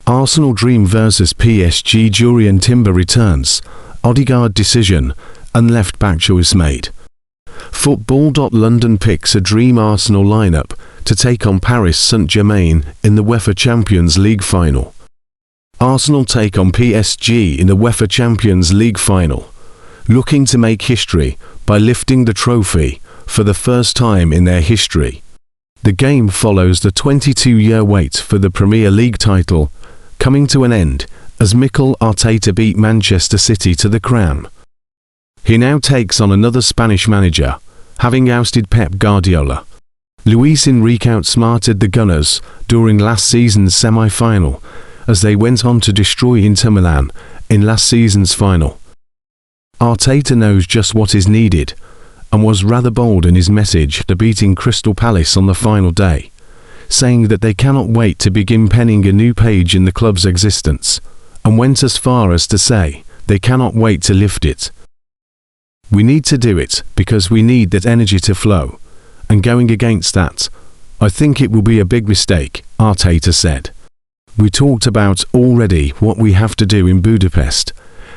Arsenal dream versus PSG. Jurien Timber returns, Odegaard decision, and left-back choice made. Football.London picks a dream Arsenal lineup to take on Paris Saint-Germain in the UEFA Champions League final. Arsenal take on PSG in the UEFA Champions League final, looking to make history by lifting the trophy for the first time in their history. The game follows the 22-year wait for the Premier League title coming to an end as Mikel Arteta beat Manchester City to the crown. He now takes on another Spanish manager, having ousted Pep Guardiola. Luis Enrique outsmarted the Gunners during last season's semi-final as they went on to destroy Inter Milan in last season's final. Arteta knows just what is needed and was rather bold in his message to beating Crystal Palace on the final day, saying that they cannot wait to begin penning a new page in the club's existence, and went as far as to say they cannot wait to lift it. We need to do it because we need that energy to flow, and going against that, I think it will be a big mistake, Arteta said. We talked about already what we have to do in Budapest,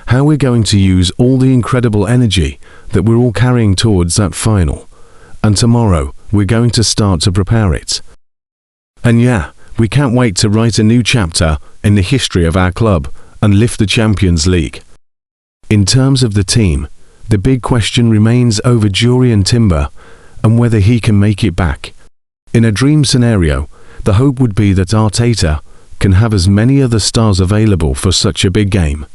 how we're going to use all the incredible energy that we're all carrying towards that final, and tomorrow we're going to start to prepare it. And yeah, we can't wait to write a new chapter in the history of our club and lift the Champions League. In terms of the team, the big question remains over Jurien Timber and whether he can make it back. In a dream scenario, the hope would be that Arteta can have as many other stars available for such a big game.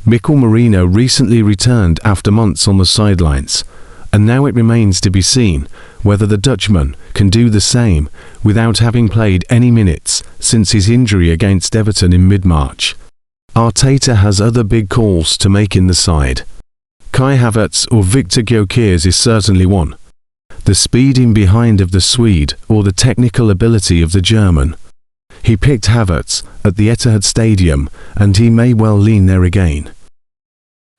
Mikel Merino recently returned after months on the sidelines, and now it remains to be seen whether the Dutchman can do the same without having played any minutes since his injury against Everton in mid-March. Arteta has other big calls to make in the side. Kai Havertz or Victor Gyökeres is certainly one. The speed in behind of the Swede or the technical ability of the German. He picked Havertz at the Etihad Stadium and he may well lean there again.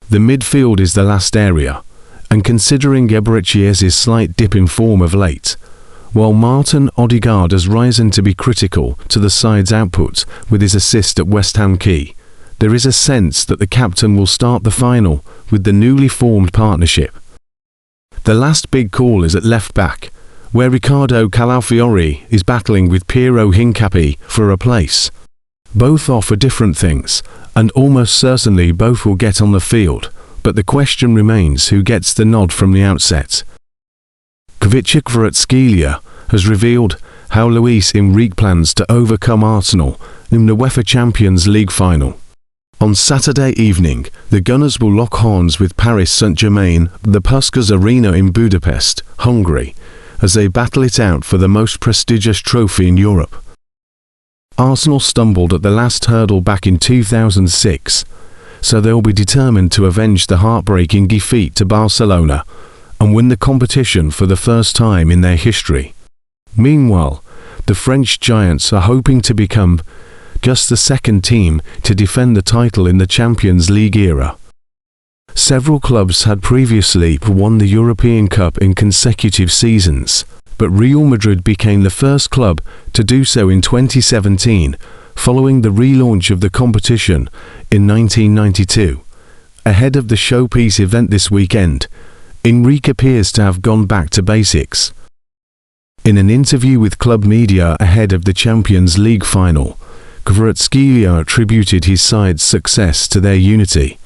The midfield is the last area, and considering Eberechiez's slight dip in form of late, while Martinodegaard has risen to be critical to the side's output with his assist at West Ham Quay, there is a sense that the captain will start the final with the newly formed partnership. The last big call is at left-back, where Riccardo Calafiori is battling with Piero Hincapié for a place. Both offer different things, and almost certainly both will get on the field, but the question remains who gets the nod from the outset. Kvaratskhelia has revealed how Luis Enrique plans to overcome Arsenal in the UEFA Champions League final. On Saturday evening, the Gunners will lock horns with Paris Saint-Germain at the Puskás Arena in Budapest, Hungary, as they battle it out for the most prestigious trophy in Europe. Arsenal stumbled at the last hurdle back in 2006, so they'll be determined to avenge the heartbreaking defeat to Barcelona and win the competition for the first time in their history. Meanwhile, the French giants are hoping to become just the second team to defend the title in the Champions League era. Several clubs had previously won the European Cup in consecutive seasons, but Real Madrid became the first club to do so in 2017, following the relaunch of the competition in 1992. Ahead of the showpiece event this weekend, Enrique appears to have gone back to basics. In an interview with club media ahead of the Champions League final, Kvaratskhelia attributed his side's success to their unity.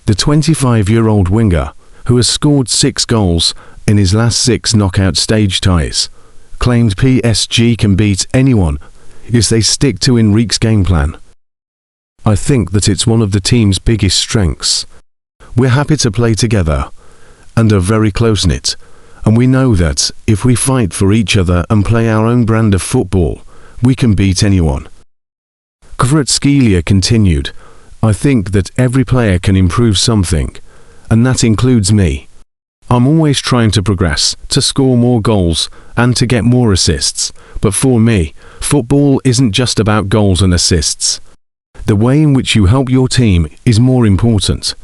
The 25-year-old winger, who has scored 6 goals in his last 6 knockout stage ties, claimed PSG can beat anyone if they stick to Enrique's game plan. I think that it's one of the team's biggest strengths. We're happy to play together and are very close-knit, and we know that if we fight for each other and play our own brand of football, we can beat anyone. Kvaratskhelia continued, I think that every player can improve something, and that includes me. I'm always trying to progress, to score more goals, and to get more assists, but for me, football isn't just about goals and assists. The way in which you help your team is more important.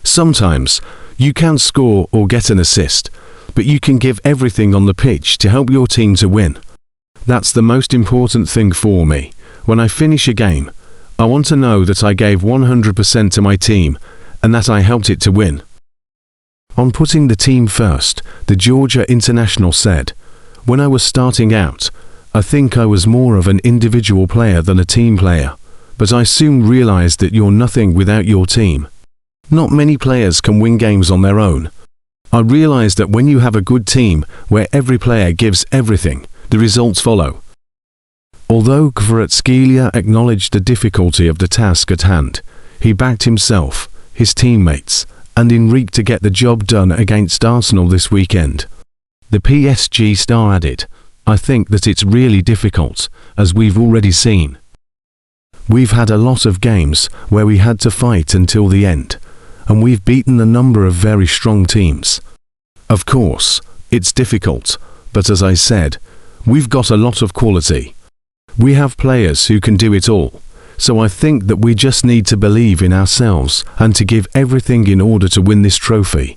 Sometimes, you can score or get an assist, but you can give everything on the pitch to help your team to win. That's the most important thing for me, When I finish a game, I want to know that I gave 100% to my team and that I helped it to win. On putting the team first, the Georgia international said, "When I was starting out, I think I was more of an individual player than a team player, but I soon realized that you're nothing without your team. Not many players can win games on their own. I realized that when you have a good team where every player gives everything, the results follow." Although Kvaratskhelia acknowledged the difficulty of the task at hand, he backed himself, his teammates, and Enrique to get the job done against Arsenal this weekend. The PSG star added, "I think that it's really difficult, as we've already seen. We've had a lot of games where we had to fight until the end, and we've beaten a number of very strong teams. Of course, it's difficult, but as I said, we've got a lot of quality. We have players who can do it all, so I think that we just need to believe in ourselves and to give everything in order to win this trophy."